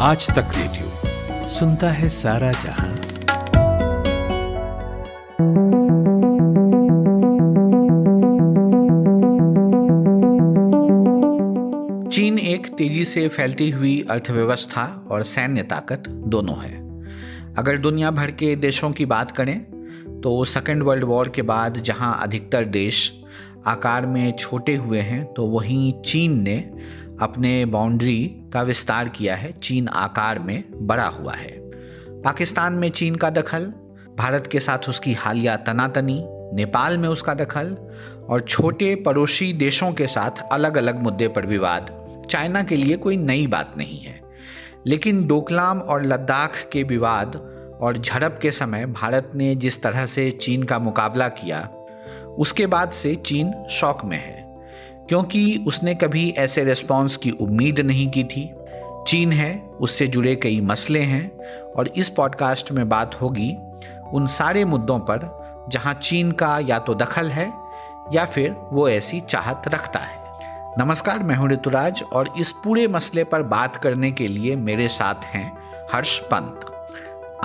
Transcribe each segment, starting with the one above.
आज तक रेडियो सुनता है सारा जहां। चीन एक तेजी से फैलती हुई अर्थव्यवस्था और सैन्य ताकत दोनों है। अगर दुनिया भर के देशों की बात करें तो सेकेंड वर्ल्ड वॉर के बाद जहां अधिकतर देश आकार में छोटे हुए हैं, तो वहीं चीन ने अपने बाउंड्री का विस्तार किया है। चीन आकार में बड़ा हुआ है। पाकिस्तान में चीन का दखल, भारत के साथ उसकी हालिया तनातनी, नेपाल में उसका दखल और छोटे पड़ोसी देशों के साथ अलग अलग मुद्दे पर विवाद चाइना के लिए कोई नई बात नहीं है। लेकिन डोकलाम और लद्दाख के विवाद और झड़प के समय भारत ने जिस तरह से चीन का मुकाबला किया, उसके बाद से चीन शॉक में है, क्योंकि उसने कभी ऐसे रिस्पॉन्स की उम्मीद नहीं की थी। चीन है, उससे जुड़े कई मसले हैं और इस पॉडकास्ट में बात होगी उन सारे मुद्दों पर जहां चीन का या तो दखल है या फिर वो ऐसी चाहत रखता है। नमस्कार, मैं हूं ऋतुराज और इस पूरे मसले पर बात करने के लिए मेरे साथ हैं हर्ष पंत।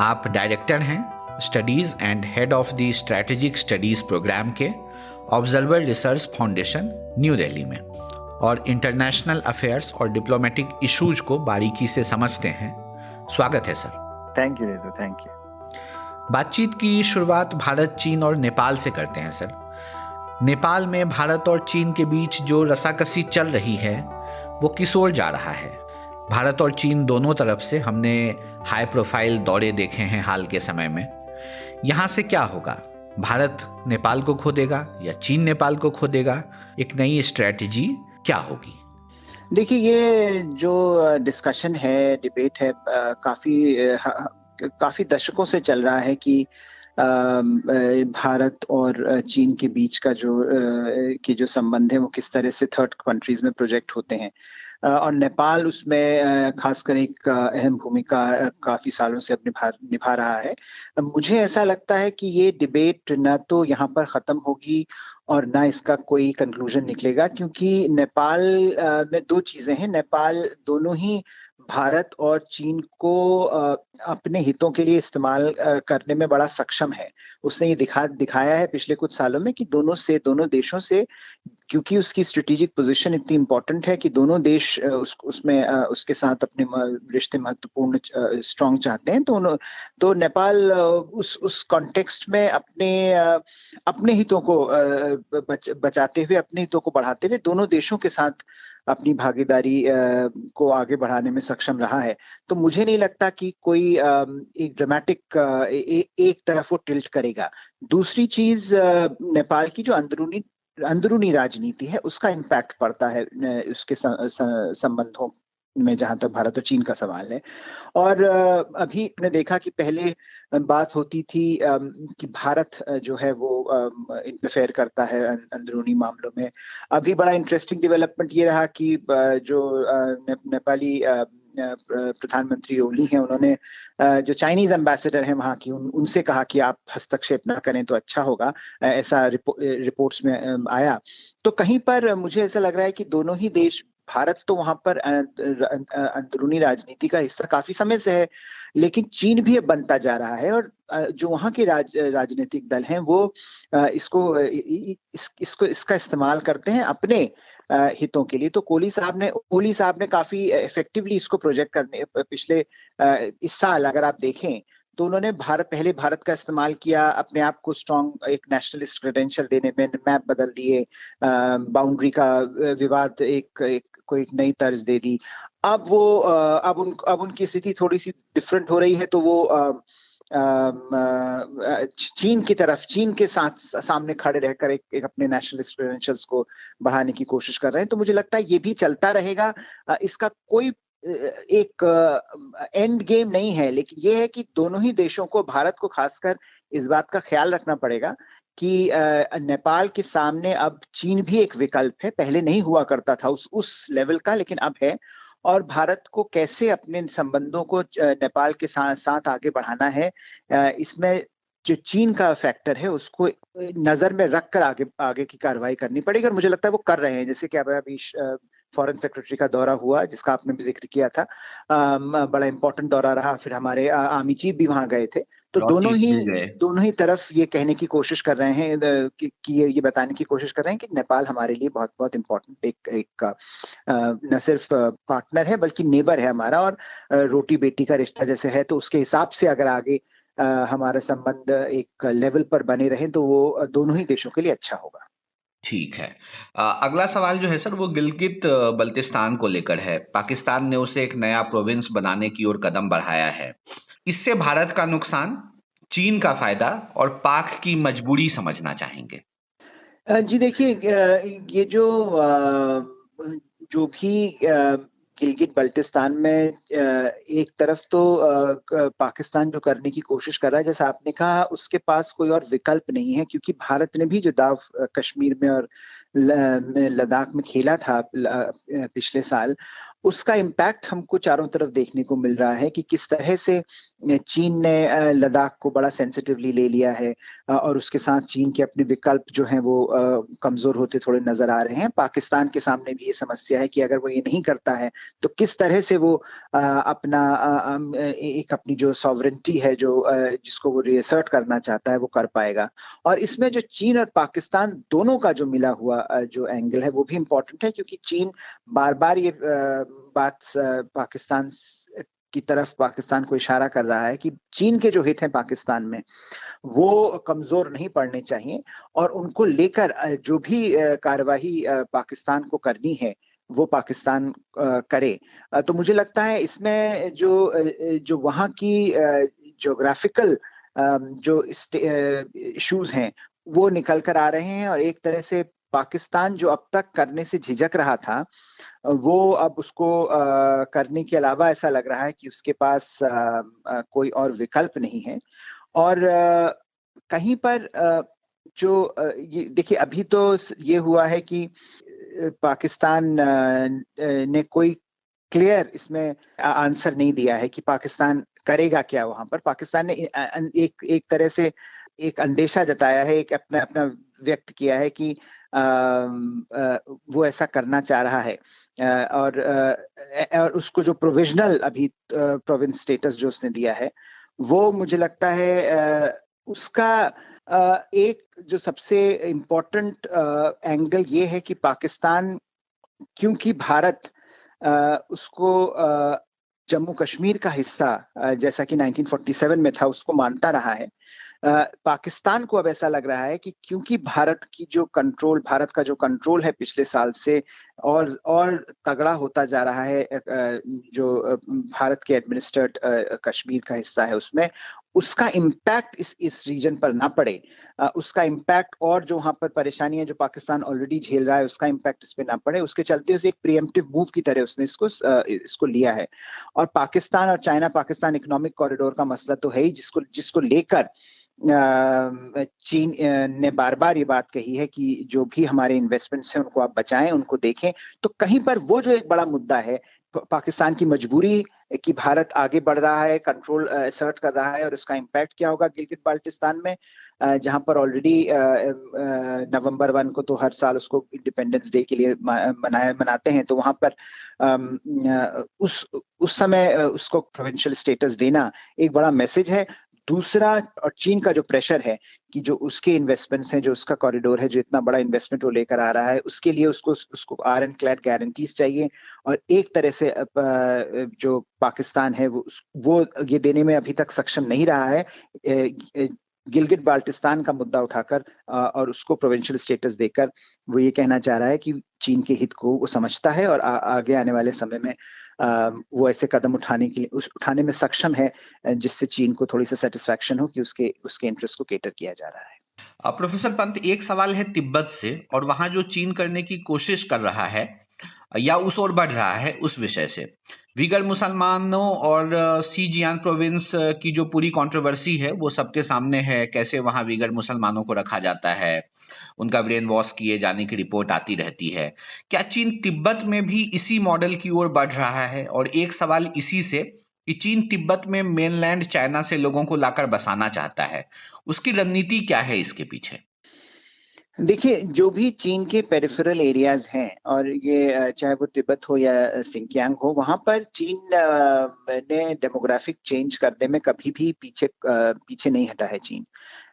आप डायरेक्टर हैं studies and head of the strategic studies program के observer research foundation new Delhi में और इंटरनेशनल अफेयर्स और डिप्लोमेटिक इश्यूज को बारीकी से समझते हैं। स्वागत है sir. Thank you Ritu, thank you. बातचीत की शुरुआत भारत, चीन और नेपाल से करते हैं सर। नेपाल में भारत और चीन के बीच जो रसाकसी चल रही है वो किस ओर जा रहा है? भारत और चीन दोनों तरफ से हमने हाई प्रोफाइल दौरे देखे हैं हाल के समय में। यहाँ से क्या होगा? भारत नेपाल को खो देगा या चीन नेपाल को खो देगा? एक नई स्ट्रेटजी क्या होगी? देखिए, ये जो डिस्कशन है, डिबेट है, काफी दशकों से चल रहा है कि भारत और चीन के बीच का जो संबंध है वो किस तरह से थर्ड कंट्रीज में प्रोजेक्ट होते हैं, और नेपाल उसमें खासकर एक अहम भूमिका काफी सालों से निभा रहा है। मुझे ऐसा लगता है कि ये डिबेट न तो यहाँ पर खत्म होगी और ना इसका कोई कंक्लूजन निकलेगा, क्योंकि नेपाल में दो चीजें हैं। नेपाल दोनों ही भारत और चीन को अपने हितों के लिए इस्तेमाल करने में बड़ा सक्षम है। उसने ये दिखाया है पिछले कुछ सालों में कि दोनों देशों से, क्योंकि उसकी स्ट्रेटेजिक पोजीशन इतनी इंपॉर्टेंट है कि दोनों देश उसके साथ अपने रिश्ते महत्वपूर्ण स्ट्रॉन्ग चाहते हैं, तो नेपाल उस कॉन्टेक्स्ट में अपने हितों को बचाते हुए, अपने हितों को बढ़ाते हुए दोनों देशों के साथ अपनी भागीदारी को आगे बढ़ाने में सक्षम रहा है। तो मुझे नहीं लगता कि कोई एक ड्रामेटिक एक तरफ वो टिल्ट करेगा। दूसरी चीज, नेपाल की जो अंदरूनी राजनीति है उसका इम्पैक्ट पड़ता है उसके संबंधों में, जहां तक भारत और चीन का सवाल है। और अभी हमने देखा कि पहले बात होती थी कि भारत जो है वो इंटरफेयर करता है अंदरूनी मामलों में। अभी बड़ा इंटरेस्टिंग डेवलपमेंट ये रहा कि जो नेपाली प्रधानमंत्री ओली हैं, उन्होंने जो चाइनीज एम्बेसडर हैं वहां की, उनसे कहा कि आप हस्तक्षेप ना करें तो अच्छा होगा, ऐसा रिपोर्ट्स में आया। तो कहीं पर मुझे ऐसा लग रहा है कि दोनों ही देश, भारत तो वहां पर अंदरूनी राजनीति का हिस्सा काफी समय से है, लेकिन चीन भी अब बनता जा रहा है, और जो वहां के राजनीतिक दल हैं वो इसका इस्तेमाल करते हैं अपने हितों के लिए। तो ओली साहब ने काफी इफेक्टिवली इसको प्रोजेक्ट करने, पिछले इस साल अगर आप देखें तो उन्होंने पहले भारत का इस्तेमाल किया, अपने आप को स्ट्रॉन्ग एक नेशनलिस्ट क्रेडेंशियल देने में, मैप बदल दिए, बाउंड्री का विवाद को एक नई तर्ज दे दी। अब उनकी स्थिति थोड़ी सी डिफरेंट हो रही है, तो वो चीन के साथ सामने खड़े रहकर एक अपने नेशनलिस्ट क्रेडेंशियल्स को बढ़ाने की कोशिश कर रहे हैं। तो मुझे लगता है ये भी चलता रहेगा। इसका कोई एक एंड गेम नहीं है, लेकिन ये है कि दोनों ही देशों को, भारत को खासकर, इस बात का ख्याल रखना पड़ेगा कि नेपाल के सामने अब चीन भी एक विकल्प है। पहले नहीं हुआ करता था उस लेवल का, लेकिन अब है। और भारत को कैसे अपने संबंधों को नेपाल के साथ आगे बढ़ाना है, इसमें जो चीन का फैक्टर है उसको नजर में रखकर आगे की कार्रवाई करनी पड़ेगी, और मुझे लगता है वो कर रहे हैं। जैसे कि अभी फॉरेन सेक्रेटरी का दौरा हुआ, जिसका आपने भी जिक्र किया था। बड़ा इंपॉर्टेंट दौरा रहा। फिर हमारे आर्मी चीफ भी वहां गए थे। तो दोनों ही तरफ ये कहने की कोशिश कर रहे हैं कि ये बताने की कोशिश कर रहे हैं कि नेपाल हमारे लिए बहुत बहुत इम्पोर्टेंट एक न सिर्फ पार्टनर है बल्कि नेबर है हमारा, और रोटी बेटी का रिश्ता जैसे है। तो उसके हिसाब से अगर आगे हमारे संबंध एक लेवल पर बने रहें तो वो दोनों ही देशों के लिए अच्छा होगा। ठीक है। अगला सवाल जो है सर वो गिलगित बल्तिस्तान को लेकर है। पाकिस्तान ने उसे एक नया प्रोविंस बनाने की ओर कदम बढ़ाया है। इससे भारत का नुकसान, चीन का फायदा और पाक की मजबूरी समझना चाहेंगे। जी देखिए, ये जो भी गिलगित बल्तिस्तान में एक तरफ तो पाकिस्तान जो करने की कोशिश कर रहा है, जैसा आपने कहा, उसके पास कोई और विकल्प नहीं है, क्योंकि भारत ने भी जो दाव कश्मीर में और लद्दाख में खेला था पिछले साल, उसका इम्पैक्ट हमको चारों तरफ देखने को मिल रहा है कि किस तरह से चीन ने लद्दाख को बड़ा सेंसिटिवली ले लिया है, और उसके साथ चीन के अपने विकल्प जो हैं वो कमजोर होते थोड़े नजर आ रहे हैं। पाकिस्तान के सामने भी ये समस्या है कि अगर वो ये नहीं करता है तो किस तरह से वो अपनी जो सॉवरेंटी है, जिसको वो रीअसर्ट करना चाहता है, वो कर पाएगा। और इसमें जो चीन और पाकिस्तान दोनों का जो मिला हुआ जो एंगल है वो भी इम्पोर्टेंट है, क्योंकि चीन बार बार ये बात पाकिस्तान की तरफ, पाकिस्तान को इशारा कर रहा है कि चीन के जो हित हैं पाकिस्तान में वो कमजोर नहीं पड़ने चाहिए, और उनको लेकर जो भी कार्यवाही पाकिस्तान को करनी है वो पाकिस्तान करे। तो मुझे लगता है इसमें जो वहाँ की ज्योग्राफिकल जो इश्यूज हैं वो निकल कर आ रहे हैं, और एक तरह से पाकिस्तान जो अब तक करने से झिझक रहा था वो अब उसको करने के अलावा ऐसा लग रहा है कि उसके पास कोई और विकल्प नहीं है। और कहीं पर ये देखिए, अभी तो ये हुआ है कि पाकिस्तान ने कोई क्लियर इसमें आंसर नहीं दिया है कि पाकिस्तान करेगा क्या वहां पर। पाकिस्तान ने एक तरह से एक अंदेशा जताया है, एक अपना व्यक्त किया है कि वो ऐसा करना चाह रहा है, और उसको जो प्रोविजनल अभी प्रोविंस स्टेटस जो उसने दिया है, वो मुझे लगता है उसका एक जो सबसे इम्पोर्टेंट एंगल ये है कि पाकिस्तान, क्योंकि भारत उसको जम्मू कश्मीर का हिस्सा जैसा कि 1947 में था उसको मानता रहा है, पाकिस्तान को अब ऐसा लग रहा है कि क्योंकि भारत का जो कंट्रोल है पिछले साल से और तगड़ा होता जा रहा है, जो भारत के एडमिनिस्ट्रेट कश्मीर का हिस्सा है उसमें, उसका इम्पैक्ट इस रीजन पर ना पड़े, उसका इम्पैक्ट और जो वहां पर परेशानियां जो पाकिस्तान ऑलरेडी झेल रहा है उसका इम्पैक्ट इस पे ना पड़े, उसके चलते उसे एक प्रीएम्प्टिव मूव की तरह उसने इसको लिया है। और पाकिस्तान और चाइना पाकिस्तान इकोनॉमिक कॉरिडोर का मसला तो है ही, जिसको लेकर चीन ने बार बार ये बात कही है कि जो भी हमारे इन्वेस्टमेंट्स हैं उनको आप बचाएं, उनको देखें। तो कहीं पर वो जो एक बड़ा मुद्दा है, पाकिस्तान की मजबूरी कि भारत आगे बढ़ रहा है, कंट्रोल असर्ट कर रहा है, और उसका इम्पैक्ट क्या होगा गिलगित बाल्टिस्तान में, जहां पर ऑलरेडी नवंबर 1 को तो हर साल उसको इंडिपेंडेंस डे के लिए मनाते हैं, तो वहां पर उस समय उसको प्रोविंशियल स्टेटस देना एक बड़ा मैसेज है। दूसरा, और चीन का जो प्रेशर है कि जो उसके इन्वेस्टमेंट्स हैं, जो उसका कॉरिडोर है, जो इतना बड़ा इन्वेस्टमेंट वो लेकर आ रहा है, उसके लिए उसको आयरन क्लैड गारंटीज चाहिए, और एक तरह से जो पाकिस्तान है वो ये देने में अभी तक सक्षम नहीं रहा है। गिलगित बाल्टिस्तान का मुद्दा उठाकर और उसको प्रोविंशियल स्टेटस देकर वो ये कहना चाह रहा है कि चीन के हित को वो समझता है, और आगे आने वाले समय में वो ऐसे कदम उठाने में सक्षम है जिससे चीन को थोड़ी सी सेटिस्फैक्शन हो कि उसके इंटरेस्ट को केटर किया जा रहा है। प्रोफेसर पंत, एक सवाल है तिब्बत से, और वहां जो चीन करने की कोशिश कर रहा है या उस ओर बढ़ रहा है उस विषय से। वीगर मुसलमानों और सीजियान प्रोविंस की जो पूरी कंट्रोवर्सी है वो सबके सामने है। कैसे वहां वीगर मुसलमानों को रखा जाता है, उनका ब्रेन वॉश किए जाने की रिपोर्ट आती रहती है। क्या चीन तिब्बत में भी इसी मॉडल की ओर बढ़ रहा है? और एक सवाल इसी से कि चीन तिब्बत में मेनलैंड चाइना से लोगों को लाकर बसाना चाहता है, उसकी रणनीति क्या है इसके पीछे? देखिए, जो भी चीन के पेरिफेरल एरियाज हैं और ये चाहे वो तिब्बत हो या सिंकियांग हो, वहां पर चीन ने डेमोग्राफिक चेंज करने में कभी भी पीछे नहीं हटा है चीन।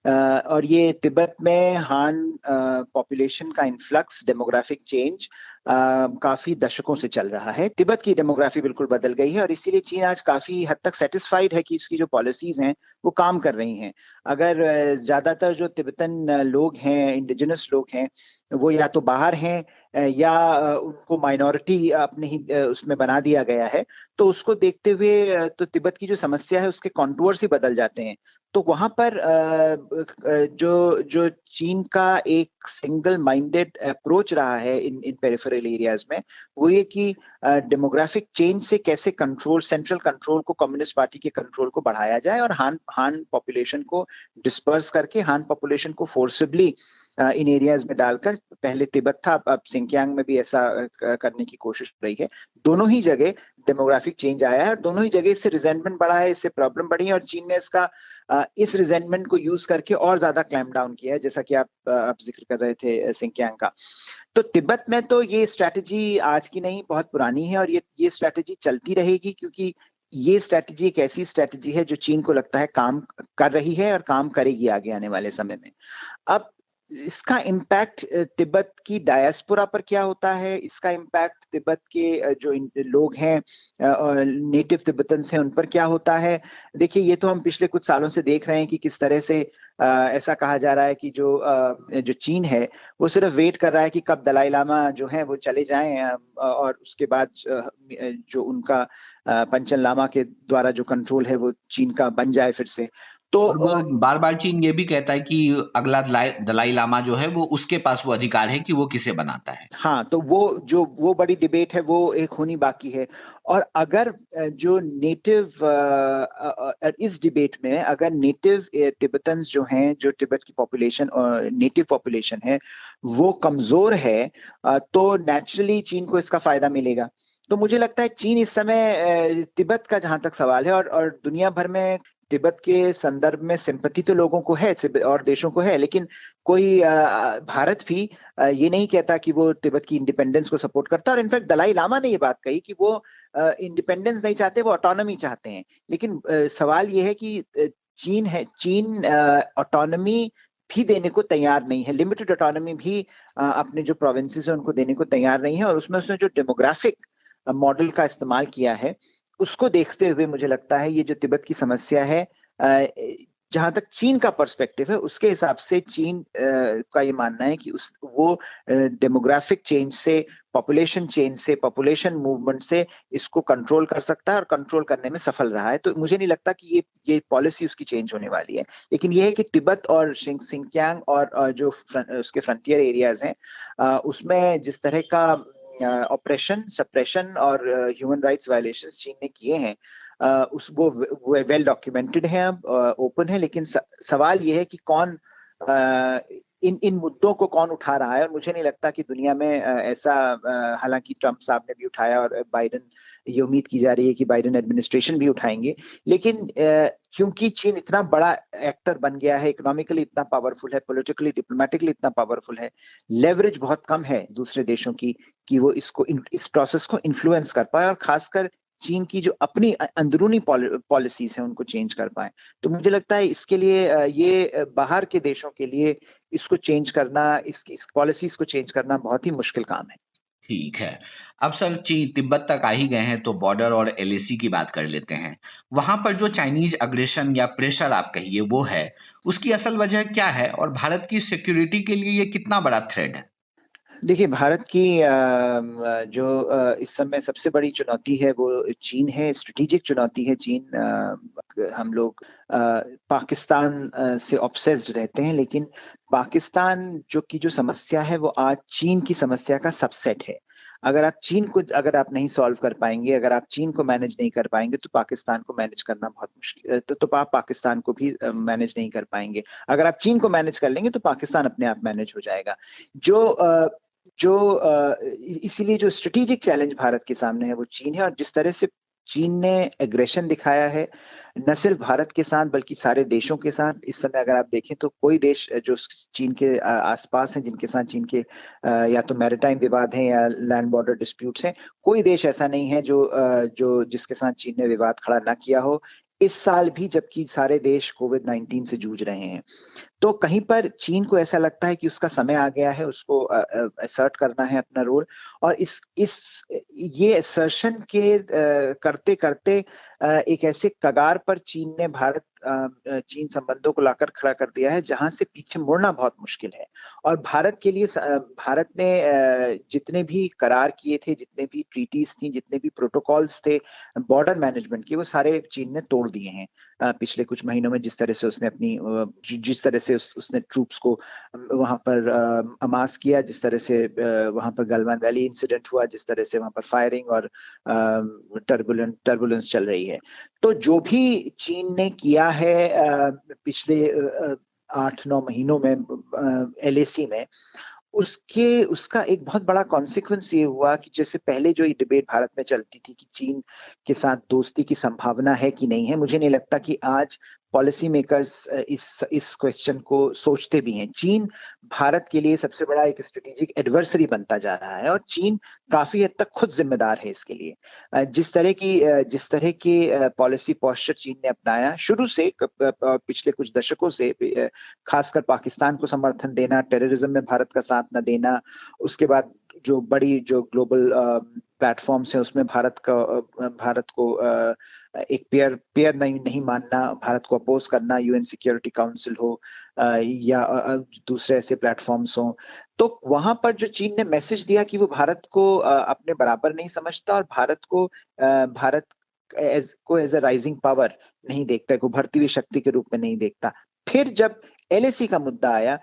और ये तिब्बत में हान पॉपुलेशन का इन्फ्लक्स, डेमोग्राफिक चेंज काफी दशकों से चल रहा है। तिब्बत की डेमोग्राफी बिल्कुल बदल गई है और इसीलिए चीन आज काफी हद तक सेटिस्फाइड है कि इसकी जो पॉलिसीज हैं वो काम कर रही हैं। अगर ज्यादातर जो तिब्बतन लोग हैं, इंडिजिनस लोग हैं, वो या तो बाहर हैं या उनको माइनॉरिटी अपने ही उसमें बना दिया गया है, तो उसको देखते हुए तो तिब्बत की जो समस्या है उसके कॉन्टूर्स ही बदल जाते हैं। तो वहां पर जो जो चीन का एक सिंगल माइंडेड अप्रोच रहा है इन इन पेरिफेरल एरियाज में, वो ये कि डेमोग्राफिक चेंज से कैसे कंट्रोल, सेंट्रल कंट्रोल को, कम्युनिस्ट पार्टी के कंट्रोल को बढ़ाया जाए और हान हान पॉपुलेशन को डिस्पर्स करके हान पॉपुलेशन को फोर्सिबली इन एरियाज में डालकर, पहले तिब्बत था, अब सिंकियांग में भी ऐसा करने की कोशिश हो रही है। दोनों ही जगह डेमोग्राफिक चेंज आया है और दोनों ही जगह इससे रिजेंटमेंट बढ़ा है, इससे प्रॉब्लम बढ़ी है और चीन ने इसका इस रिजेंटमेंट को यूज करके और ज्यादा क्लैम्प डाउन किया है, जैसा कि आप जिक्र कर रहे थे सिंकियांग का। तो तिब्बत में तो ये स्ट्रैटेजी आज की नहीं, बहुत पुरानी है और ये स्ट्रैटेजी चलती रहेगी, क्योंकि ये स्ट्रैटेजी एक ऐसी स्ट्रैटेजी है जो चीन को लगता है काम कर रही है और काम करेगी आगे आने वाले समय में। अब इसका इम्पैक्ट तिब्बत की डायस्पोरा पर क्या होता है, इसका इम्पैक्ट तिब्बत के जो लोग हैं, नेटिव तिब्बतन्स हैं, उन पर क्या होता है। देखिए, ये तो हम पिछले कुछ सालों से देख रहे हैं कि किस तरह से ऐसा कहा जा रहा है कि जो चीन है वो सिर्फ वेट कर रहा है कि कब दलाई लामा जो है वो चले जाएं, और उसके बाद जो उनका पंचन लामा के द्वारा जो कंट्रोल है वो चीन का बन जाए फिर से। तो और वो बार बार चीन ये भी कहता है कि अगला दलाई लामा जो है वो उसके पास वो अधिकार है कि वो किसे बनाता है। हाँ, तो वो बड़ी डिबेट है, वो एक होनी बाकी है। और अगर जो नेटिव इस डिबेट में अगर नेटिव तिब्बतन्स जो हैं, जो तिब्बत की पॉपुलेशन और नेटिव पॉपुलेशन है वो कमजोर है, तो नेचुरली चीन को इसका फायदा मिलेगा। तो मुझे लगता है चीन इस समय तिब्बत का, जहां तक सवाल है, और दुनिया भर में तिब्बत के संदर्भ में सिंपैथी तो लोगों को है और देशों को है, लेकिन कोई भारत भी ये नहीं कहता कि वो तिब्बत की इंडिपेंडेंस को सपोर्ट करता है। और इनफैक्ट दलाई लामा ने ये बात कही कि वो इंडिपेंडेंस नहीं चाहते, वो ऑटोनॉमी चाहते हैं। लेकिन सवाल ये है कि चीन ऑटोनॉमी भी देने को तैयार नहीं है, लिमिटेड ऑटोनॉमी भी अपने जो प्रोविंसेस है उनको देने को तैयार नहीं है। और उसमें उसने जो डेमोग्राफिक मॉडल का इस्तेमाल किया है, उसको देखते हुए मुझे लगता है ये जो तिब्बत की समस्या है, जहां तक चीन का पर्सपेक्टिव है, उसके हिसाब से चीन का ये मानना है कि वो डेमोग्राफिक चेंज से, पॉपुलेशन चेंज से, पॉपुलेशन मूवमेंट से इसको कंट्रोल कर सकता है और कंट्रोल करने में सफल रहा है। तो मुझे नहीं लगता कि ये पॉलिसी उसकी चेंज होने वाली है। लेकिन ये है कि तिब्बत और सिंकियांग और जो उसके फ्रंटियर एरियाज हैं, उसमें जिस तरह का ऑपरेशन, सप्रेशन और ह्यूमन राइट्स वायलेशंस चीन ने किए हैं, वो वेल डॉक्यूमेंटेड है, ओपन है। लेकिन सवाल ये है कि कौन इन मुद्दों को कौन उठा रहा है। और मुझे नहीं लगता कि दुनिया में ऐसा, हालांकि ट्रंप साहब ने भी उठाया और बाइडेन, ये उम्मीद की जा रही है कि बाइडेन एडमिनिस्ट्रेशन भी उठाएंगे। लेकिन क्योंकि चीन इतना बड़ा एक्टर बन गया है, इकोनॉमिकली इतना पावरफुल है, पॉलिटिकली, डिप्लोमेटिकली इतना पावरफुल है, लेवरेज बहुत कम है दूसरे देशों की कि वो इस प्रोसेस को इन्फ्लुएंस कर पाए और खासकर चीन की जो अपनी अंदरूनी पॉलिसीज हैं उनको चेंज कर पाए। तो मुझे लगता है इसके लिए, ये बाहर के देशों के लिए इसको चेंज करना, इस पॉलिसीज को चेंज करना बहुत ही मुश्किल काम है। ठीक है, अब सर तिब्बत तक आ ही गए हैं तो बॉर्डर और एलएसी की बात कर लेते हैं। वहां पर जो चाइनीज अग्रेशन या प्रेशर आप कहिए वो है, उसकी असल वजह क्या है और भारत की सिक्योरिटी के लिए ये कितना बड़ा थ्रेट है? देखिए, भारत की जो इस समय सबसे बड़ी चुनौती है वो चीन है, स्ट्रेटेजिक चुनौती है चीन। हम लोग पाकिस्तान से ऑब्सेस्ड रहते हैं, लेकिन पाकिस्तान जो समस्या है वो आज चीन की समस्या का सबसेट है। अगर आप नहीं सॉल्व कर पाएंगे, अगर आप चीन को मैनेज नहीं कर पाएंगे, तो पाकिस्तान को मैनेज करना बहुत मुश्किल, तो आप पाकिस्तान को भी मैनेज नहीं कर पाएंगे। अगर आप चीन को मैनेज कर लेंगे तो पाकिस्तान अपने आप मैनेज हो जाएगा। इसीलिए जो स्ट्रेटेजिक चैलेंज भारत के सामने है वो चीन है। और जिस तरह से चीन ने एग्रेशन दिखाया है, न सिर्फ भारत के साथ बल्कि सारे देशों के साथ। इस समय अगर आप देखें तो कोई देश जो चीन के आसपास हैं, जिनके साथ चीन के या तो मैरिटाइम विवाद हैं या लैंड बॉर्डर डिस्प्यूट्स हैं, कोई देश ऐसा नहीं है जो जिसके साथ चीन ने विवाद खड़ा ना किया हो। इस साल भी, जबकि सारे देश कोविड-19 से जूझ रहे हैं, तो कहीं पर चीन को ऐसा लगता है कि उसका समय आ गया है, उसको असर्ट करना है अपना रोल। और इस ये असर्शन के करते करते एक ऐसे कगार पर चीन ने चीन संबंधों को लाकर खड़ा कर दिया है जहां से पीछे मुड़ना बहुत मुश्किल है। और भारत के लिए भारत ने जितने भी करार किए थे, जितने भी ट्रीटीज थी, जितने भी प्रोटोकॉल्स थे बॉर्डर मैनेजमेंट के, वो सारे चीन ने तोड़ दिए हैं पिछले कुछ महीनों में। जिस तरह से उसने जिस तरह से उसने ट्रूप्स को वहां पर अमास किया, जिस तरह से वहां पर गलवान वैली इंसिडेंट हुआ, जिस तरह से वहां पर फायरिंग और टर्बुलेंस चल रही है। तो जो भी चीन ने किया है पिछले 8-9 महीनों में LAC में, उसका एक बहुत बड़ा कॉन्सिक्वेंस ये हुआ कि जैसे पहले जो ये डिबेट भारत में चलती थी कि चीन के साथ दोस्ती की संभावना है कि नहीं है, मुझे नहीं लगता कि आज पॉलिसी मेकर्स इस क्वेश्चन को सोचते भी हैं। चीन भारत के लिए सबसे बड़ा एक स्ट्रेटेजिक एडवर्सरी बनता जा रहा है और चीन काफी हद तक खुद जिम्मेदार है इसके लिए। जिस तरह की पॉलिसी पोस्चर चीन ने अपनाया शुरू से, पिछले कुछ दशकों से, खासकर पाकिस्तान को समर्थन देना, टेररिज्म में भारत का साथ न देना, उसके बाद जो ग्लोबल प्लेटफॉर्म्स है उसमें भारत को एक पेयर नहीं मानना, भारत को अपोज करना, UN सिक्योरिटी काउंसिल हो या दूसरे ऐसे प्लेटफॉर्म्स हो। तो वहां पर जो चीन ने मैसेज दिया कि वो भारत को अपने बराबर नहीं समझता और भारत को एज अ राइजिंग पावर नहीं देखता, को उभरती हुई शक्ति के रूप में नहीं देखता। फिर जब LAC का मुद्दा आया,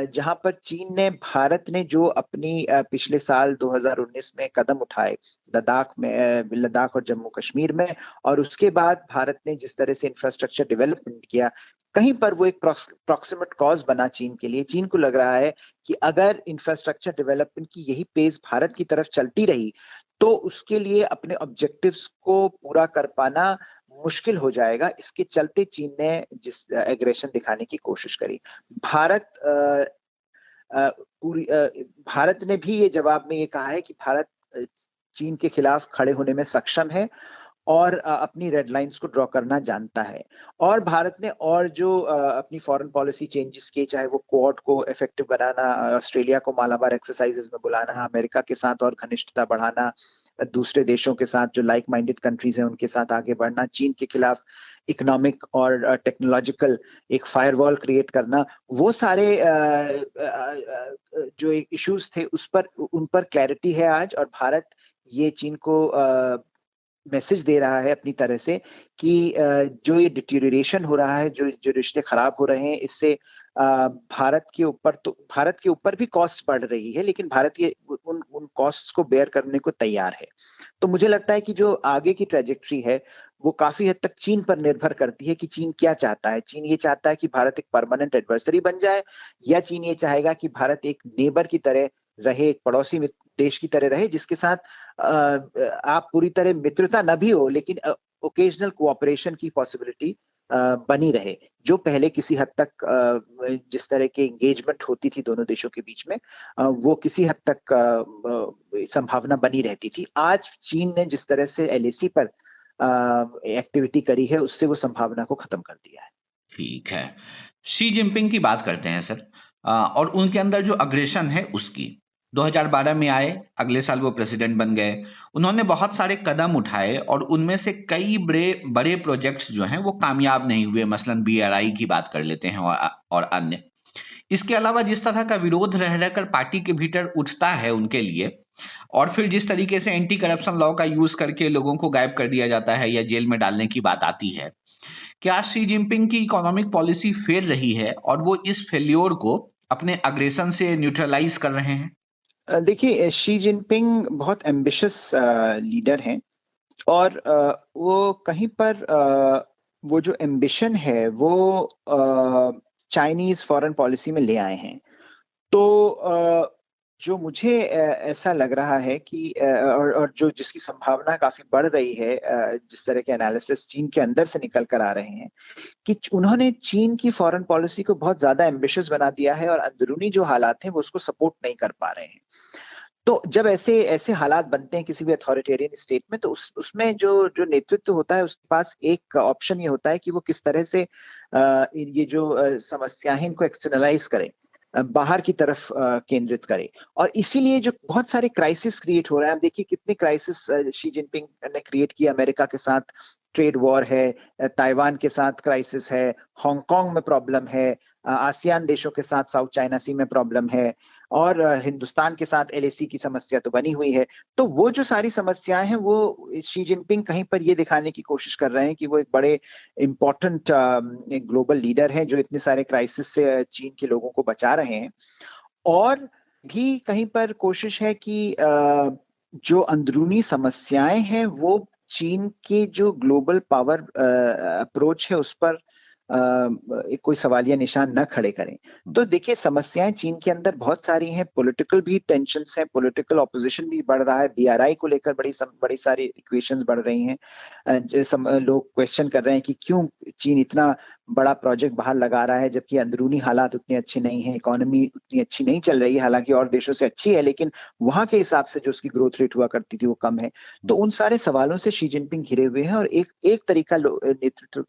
जहां पर चीन ने, भारत ने जो अपनी पिछले साल 2019 में कदम उठाए लद्दाख और जम्मू कश्मीर में, और उसके बाद भारत ने जिस तरह से इंफ्रास्ट्रक्चर डेवलपमेंट किया, कहीं पर वो एक प्रॉक्सिमेट कॉज बना चीन के लिए। चीन को लग रहा है कि अगर इंफ्रास्ट्रक्चर डेवलपमेंट की यही पेस भारत की तरफ चलती रही तो उसके लिए अपने ऑब्जेक्टिव्स को पूरा कर पाना मुश्किल हो जाएगा। इसके चलते चीन ने जिस एग्रेशन दिखाने की कोशिश करी, भारत ने भी ये जवाब में ये कहा है कि भारत चीन के खिलाफ खड़े होने में सक्षम है और अपनी रेड लाइंस को ड्रॉ करना जानता है। और भारत ने और जो अपनी फॉरेन पॉलिसी चेंजेस किए, चाहे वो क्वाड को इफेक्टिव बनाना, ऑस्ट्रेलिया को मालाबार एक्सरसाइजेस में बुलाना, अमेरिका के साथ और घनिष्ठता बढ़ाना, दूसरे देशों के साथ जो लाइक माइंडेड कंट्रीज हैं उनके साथ आगे बढ़ना, चीन के खिलाफ इकोनॉमिक और टेक्नोलॉजिकल एक फायरवॉल क्रिएट करना, वो सारे जो इश्यूज थे उन पर क्लैरिटी है आज। और भारत ये चीन को मैसेज दे रहा है अपनी तरह से कि जो ये डिटीरिएशन हो रहा है, जो रिश्ते खराब हो रहे हैं, इससे भारत के ऊपर भी कॉस्ट बढ़ रही है, लेकिन भारत ये उन कॉस्ट्स को बेयर करने को तैयार है। तो मुझे लगता है कि जो आगे की ट्रैजेक्टरी है वो काफी हद तक चीन पर निर्भर करती है कि चीन क्या चाहता है। चीन ये चाहता है कि भारत एक परमानेंट एडवर्सरी बन जाए, या चीन ये चाहेगा कि भारत एक नेबर की तरह रहे, एक पड़ोसी देश की तरह रहे, जिसके साथ आप पूरी तरह मित्रता न भी हो लेकिन ओकेजनल कोऑपरेशन की पॉसिबिलिटी बनी रहे, जो पहले किसी हद तक जिस तरह की एंगेजमेंट होती थी दोनों देशों के बीच में, वो किसी हद तक संभावना बनी रहती थी। आज चीन ने जिस तरह से LAC पर एक्टिविटी करी है, उससे वो संभावना को खत्म कर दिया है। ठीक है, शी जिनपिंग की बात करते हैं सर, और उनके अंदर जो अग्रेशन है उसकी। 2012 में आए, अगले साल वो प्रेसिडेंट बन गए। उन्होंने बहुत सारे कदम उठाए और उनमें से कई बड़े प्रोजेक्ट्स जो हैं वो कामयाब नहीं हुए। मसलन BRI की बात कर लेते हैं और अन्य। इसके अलावा जिस तरह का विरोध रह रहकर पार्टी के भीतर उठता है उनके लिए, और फिर जिस तरीके से एंटी करप्शन लॉ का यूज करके लोगों को गायब कर दिया जाता है या जेल में डालने की बात आती है, क्या शी जिनपिंग की इकोनॉमिक पॉलिसी फेल रही है और वो इस फेल्योर को अपने अग्रेशन से न्यूट्रलाइज कर रहे हैं? देखिए, शी जिनपिंग बहुत एम्बिशियस लीडर हैं और वो कहीं पर वो जो एम्बिशन है वो चाइनीज फॉरेन पॉलिसी में ले आए हैं। तो जो मुझे ऐसा लग रहा है कि और जो जिसकी संभावना काफी बढ़ रही है, जिस तरह के एनालिसिस चीन के अंदर से निकल कर आ रहे हैं, कि उन्होंने चीन की फॉरेन पॉलिसी को बहुत ज्यादा एम्बिशियस बना दिया है और अंदरूनी जो हालात हैं वो उसको सपोर्ट नहीं कर पा रहे हैं। तो जब ऐसे ऐसे हालात बनते हैं किसी भी अथॉरिटेरियन स्टेट में, तो उसमें जो जो नेतृत्व होता है उसके पास एक ऑप्शन ये होता है कि वो किस तरह से ये जो समस्याएं इनको एक्सटर्नलाइज करे, बाहर की तरफ केंद्रित करे। और इसीलिए जो बहुत सारे क्राइसिस क्रिएट हो रहे हैं, आप देखिए कितने क्राइसिस शी जिनपिंग ने क्रिएट किया। अमेरिका के साथ ट्रेड वॉर है, ताइवान के साथ क्राइसिस है, हांगकांग में प्रॉब्लम है, आसियान देशों के साथ साउथ चाइना सी में प्रॉब्लम है, और हिंदुस्तान के साथ एलएसी की समस्या तो बनी हुई है। तो वो जो सारी समस्याएं हैं वो शी जिनपिंग कहीं पर ये दिखाने की कोशिश कर रहे हैं कि वो एक बड़े इम्पोर्टेंट एक ग्लोबल लीडर हैं जो इतने सारे क्राइसिस से चीन के लोगों को बचा रहे हैं। और भी कहीं पर कोशिश है कि जो अंदरूनी समस्याएं हैं वो चीन के जो ग्लोबल पावर अप्रोच है उस पर कोई सवालिया निशान न खड़े करें। तो देखिए समस्याएं चीन के अंदर बहुत सारी हैं, पॉलिटिकल भी टेंशन्स हैं, पॉलिटिकल ऑपोजिशन भी बढ़ रहा है, बीआरआई को लेकर बड़ी सारी इक्वेशंस बढ़ रही हैं। लोग क्वेश्चन कर रहे हैं कि क्यों चीन इतना बड़ा प्रोजेक्ट बाहर लगा रहा है जबकि अंदरूनी हालात उतने अच्छे नहीं हैं, इकोनॉमी उतनी अच्छी नहीं चल रही है, हालांकि और देशों से अच्छी है लेकिन वहां के हिसाब से जो उसकी ग्रोथ रेट हुआ करती थी वो कम है। तो उन सारे सवालों से शी जिनपिंग घिरे हुए हैं और एक तरीका नेतृत्व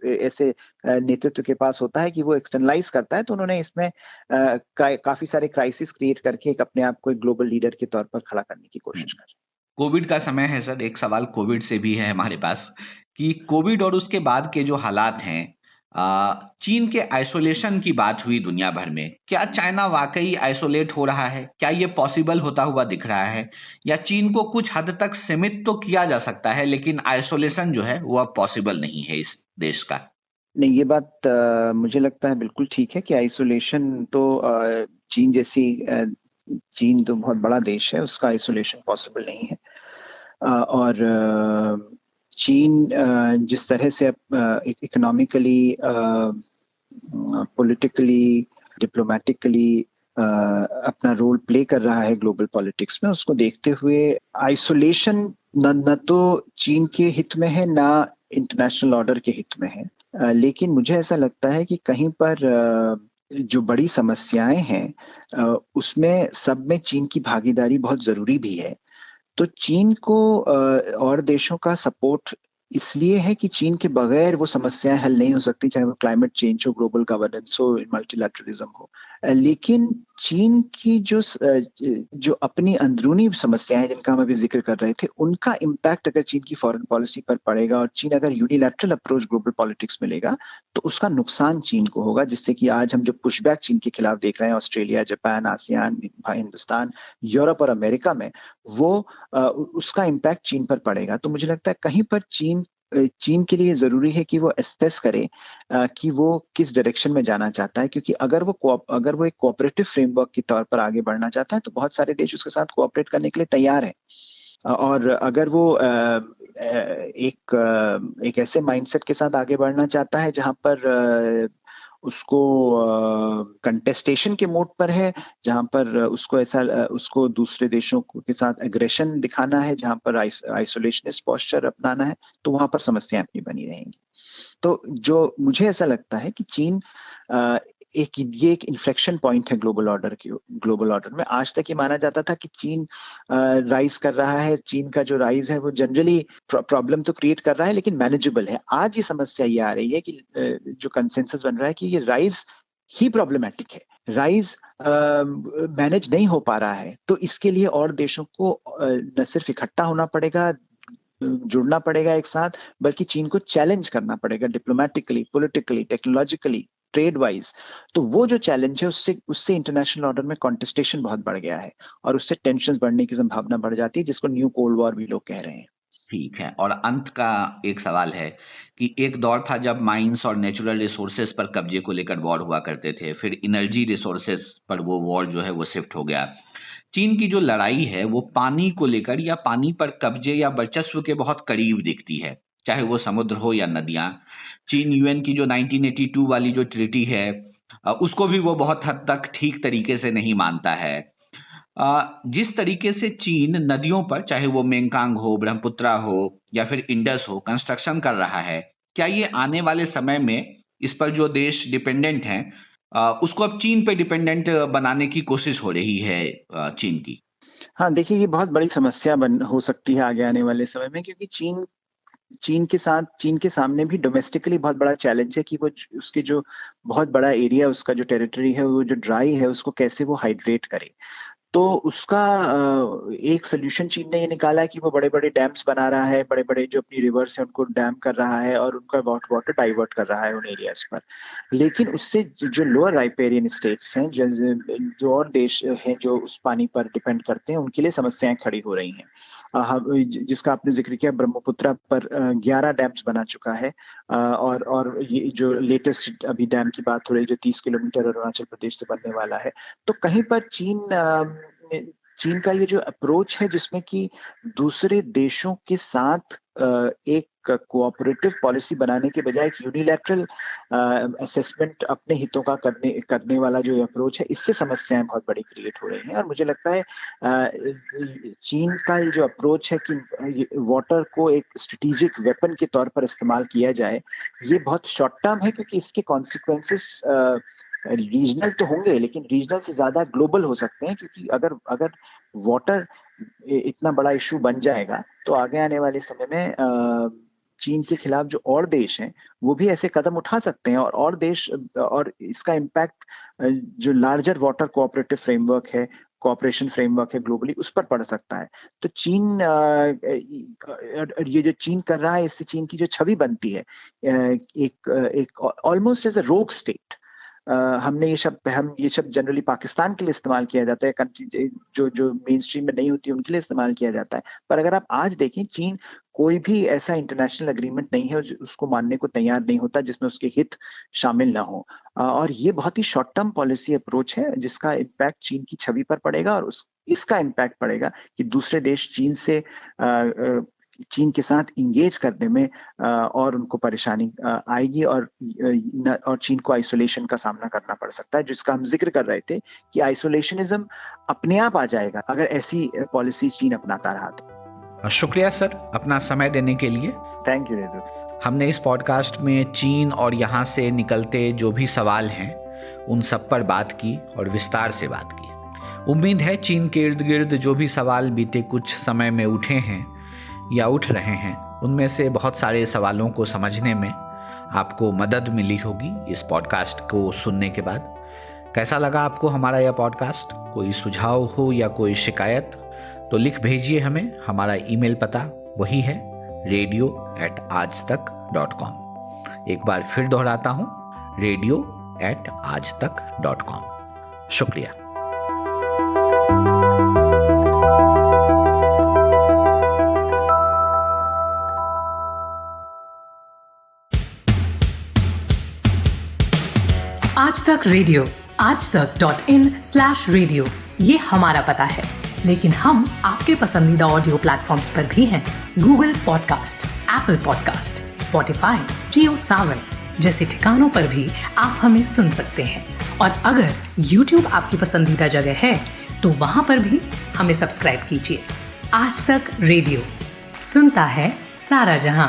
के पास होता है कि वो एक्सटर्नलाइज करता है। तो उन्होंने इसमें काफी सारे क्राइसिस क्रिएट करके अपने आप को एक ग्लोबल लीडर के तौर पर खड़ा करने की कोशिश कर रहे हैं। कोविड का समय है सर, एक सवाल कोविड से भी है हमारे पास कि कोविड और उसके बाद के जो हालात हैं, चीन के आइसोलेशन की बात हुई दुनिया भर में। क्या चाइना वाकई आइसोलेट हो रहा है? क्या ये पॉसिबल होता हुआ दिख रहा है, या चीन को कुछ हद तक सीमित तो किया जा सकता है लेकिन आइसोलेशन जो है वो अब पॉसिबल नहीं है इस देश का? नहीं, ये बात मुझे लगता है बिल्कुल ठीक है कि आइसोलेशन तो चीन तो बहुत बड़ा देश है, उसका आइसोलेशन पॉसिबल नहीं है। और चीन जिस तरह से इकोनॉमिकली, पॉलिटिकली, डिप्लोमेटिकली अपना रोल प्ले कर रहा है ग्लोबल पॉलिटिक्स में, उसको देखते हुए आइसोलेशन न तो चीन के हित में है ना इंटरनेशनल ऑर्डर के हित में है। लेकिन मुझे ऐसा लगता है कि कहीं पर जो बड़ी समस्याएं हैं उसमें सब में चीन की भागीदारी बहुत जरूरी भी है। तो चीन को और देशों का सपोर्ट इसलिए है कि चीन के बगैर वो समस्याएं हल नहीं हो सकती, चाहे वो क्लाइमेट चेंज हो, ग्लोबल गवर्नेंस हो, मल्टीलैटरलिज्म हो। लेकिन चीन की जो अपनी अंदरूनी समस्याएं जिनका हम अभी जिक्र कर रहे थे, उनका इम्पैक्ट अगर चीन की फॉरेन पॉलिसी पर पड़ेगा और चीन अगर यूनिलैटरल अप्रोच ग्लोबल पॉलिटिक्स में लेगा तो उसका नुकसान चीन को होगा, जिससे कि आज हम जो पुशबैक चीन के खिलाफ देख रहे हैं Australia, Japan, ASEAN, Hindustan, Europe और अमेरिका में, वो उसका इम्पैक्ट चीन पर पड़ेगा। तो मुझे लगता है कहीं पर चीन के लिए जरूरी है कि वो एसेस करे कि वो किस डायरेक्शन में जाना चाहता है, क्योंकि अगर वो एक कोऑपरेटिव फ्रेमवर्क के तौर पर आगे बढ़ना चाहता है तो बहुत सारे देश उसके साथ कोऑपरेट करने के लिए तैयार हैं। और अगर वो एक ऐसे माइंडसेट के साथ आगे बढ़ना चाहता है जहां पर उसको कंटेस्टेशन के मोड पर है, जहां पर उसको दूसरे देशों के साथ एग्रेशन दिखाना है, जहां पर आइसोलेशनिस्ट पोस्चर अपनाना है, तो वहां पर समस्याएं अपनी बनी रहेंगी। तो जो मुझे ऐसा लगता है कि चीन ये एक इन्फ्लेक्शन पॉइंट है ग्लोबल ऑर्डर में। आज तक ये माना जाता था कि चीन राइज कर रहा है, चीन का जो राइज है वो जनरली प्रॉब्लम तो क्रिएट कर रहा है लेकिन मैनेजेबल है। आज ये समस्या ये आ रही है कि जो कंसेंसस बन रहा है कि ये राइज ही प्रॉब्लमेटिक है, राइज मैनेज नहीं हो पा रहा है। तो इसके लिए और देशों को न सिर्फ इकट्ठा होना पड़ेगा, जुड़ना पड़ेगा एक साथ, बल्कि चीन को चैलेंज करना पड़ेगा diplomatically, politically, technologically, trade wise. तो वो जो चैलेंज है उससे इंटरनेशनल ऑर्डर में कॉन्टेस्टेशन बहुत बढ़ गया है और उससे टेंशन बढ़ने की संभावना बढ़ जाती है, जिसको न्यू कोल्ड वॉर भी लोग कह रहे हैं। ठीक है, और अंत का एक सवाल है कि एक दौर था जब माइंस और नेचुरल रिसोर्सेज पर कब्जे को लेकर वॉर हुआ करते थे, फिर एनर्जी रिसोर्सेज पर वो वॉर जो है वो शिफ्ट हो गया। चीन की जो लड़ाई है वो पानी को लेकर या पानी पर कब्जे या वर्चस्व के बहुत करीब दिखती है, चाहे वो समुद्र हो या नदियां। चीन यूएन की जो 1982 वाली जो ट्रीटी है उसको भी वो बहुत हद तक ठीक तरीके से नहीं मानता है। जिस तरीके से चीन नदियों पर, चाहे वो मेंगकांग हो, ब्रह्मपुत्रा हो या फिर इंडस हो, कंस्ट्रक्शन कर रहा है, क्या ये आने वाले समय में इस पर जो देश डिपेंडेंट हैं उसको अब चीन पे डिपेंडेंट बनाने की कोशिश हो रही है चीन की? हाँ, देखिए ये बहुत बड़ी समस्या हो सकती है आगे आने वाले समय में, क्योंकि चीन के सामने भी डोमेस्टिकली बहुत बड़ा चैलेंज है कि वो उसके जो बहुत बड़ा एरिया, उसका जो टेरिटरी है, वो जो ड्राई है, उसको कैसे वो हाइड्रेट करे। तो उसका एक सोल्यूशन चीन ने ये निकाला है कि वो बड़े-बड़े डैम्स बना रहा है, बड़े-बड़े जो अपनी रिवर्स हैं उनको डैम कर रहा है और उनका वाटर डाइवर्ट कर रहा है उन एरियाज पर। लेकिन उससे जो लोअर राइपेरियन स्टेट्स हैं, जो और देश हैं जो उस पानी पर डिपेंड करते हैं, उनके लिए समस्याएं खड़ी हो रही हैं। जिसका आपने जिक्र किया, ब्रह्मपुत्रा पर 11 डैम्स बना चुका है, और ये जो लेटेस्ट अभी डैम की बात हो रही है जो 30 किलोमीटर अरुणाचल प्रदेश से बनने वाला है। तो कहीं पर चीन का ये जो अप्रोच है जिसमें कि दूसरे देशों के साथ एक कोऑपरेटिव पॉलिसी बनाने के बजाय एक यूनिलैटरल असेसमेंट अपने हितों का करने वाला जो अप्रोच है, इससे समस्याएं बहुत बड़ी क्रिएट हो रही हैं। और मुझे लगता है चीन का ये जो अप्रोच है कि वाटर को एक स्ट्रेटेजिक वेपन के तौर पर इस्तेमाल किया जाए, ये बहुत शॉर्ट टर्म है, क्योंकि इसके कॉन्सिक्वेंसेस रीजनल तो होंगे लेकिन रीजनल से ज्यादा ग्लोबल हो सकते हैं, क्योंकि अगर वाटर इतना बड़ा इशू बन जाएगा तो आगे आने वाले समय में चीन के खिलाफ जो और देश हैं वो भी ऐसे कदम उठा सकते हैं, और देश, और इसका इम्पैक्ट जो लार्जर वाटर कोऑपरेटिव फ्रेमवर्क है, कोऑपरेशन फ्रेमवर्क है ग्लोबली, उस पर पड़ सकता है। तो चीन, ये जो चीन कर रहा है, इससे चीन की जो छवि बनती है एक ऑलमोस्ट एज अ रोग स्टेट। हम ये शब्द जनरली पाकिस्तान के लिए इस्तेमाल किया जाता है, कंट्री जो मेन स्ट्रीम में नहीं होती उनके लिए इस्तेमाल किया जाता है। पर अगर आप आज देखें, चीन कोई भी ऐसा इंटरनेशनल एग्रीमेंट नहीं है उसको मानने को तैयार नहीं होता जिसमें उसके हित शामिल ना हो, और ये बहुत ही शॉर्ट टर्म पॉलिसी अप्रोच है जिसका इम्पैक्ट चीन की छवि पर पड़ेगा, और इसका इम्पैक्ट पड़ेगा कि दूसरे देश चीन के साथ इंगेज करने में और उनको परेशानी आएगी, और चीन को आइसोलेशन का सामना करना पड़ सकता है, जिसका हम जिक्र कर रहे थे कि आइसोलेशनिज्म अपने आप आ जाएगा अगर ऐसी पॉलिसी चीन अपनाता रहा तो। शुक्रिया सर, अपना समय देने के लिए। थैंक यू रेदू। हमने इस पॉडकास्ट में चीन और यहाँ से निकलते जो भी सवाल हैं उन सब पर बात की और विस्तार से बात की। उम्मीद है चीन के इर्द गिर्द जो भी सवाल बीते कुछ समय में उठे हैं या उठ रहे हैं, उनमें से बहुत सारे सवालों को समझने में आपको मदद मिली होगी इस पॉडकास्ट को सुनने के बाद। कैसा लगा आपको हमारा यह पॉडकास्ट? कोई सुझाव हो या कोई शिकायत तो लिख भेजिए हमें। हमारा ईमेल पता वही है radio@aajtak.com। एक बार फिर दोहराता हूँ, radio@aajtak.com। शुक्रिया। आज तक रेडियो aajtak.in/radio ये हमारा पता है, लेकिन हम आपके पसंदीदा ऑडियो प्लेटफॉर्म्स पर भी हैं। Google podcast, Apple podcast, Spotify, Jio Saavn जैसे ठिकानों पर भी आप हमें सुन सकते हैं। और अगर YouTube आपकी पसंदीदा जगह है तो वहां पर भी हमें सब्सक्राइब कीजिए। आज तक रेडियो, सुनता है सारा जहां।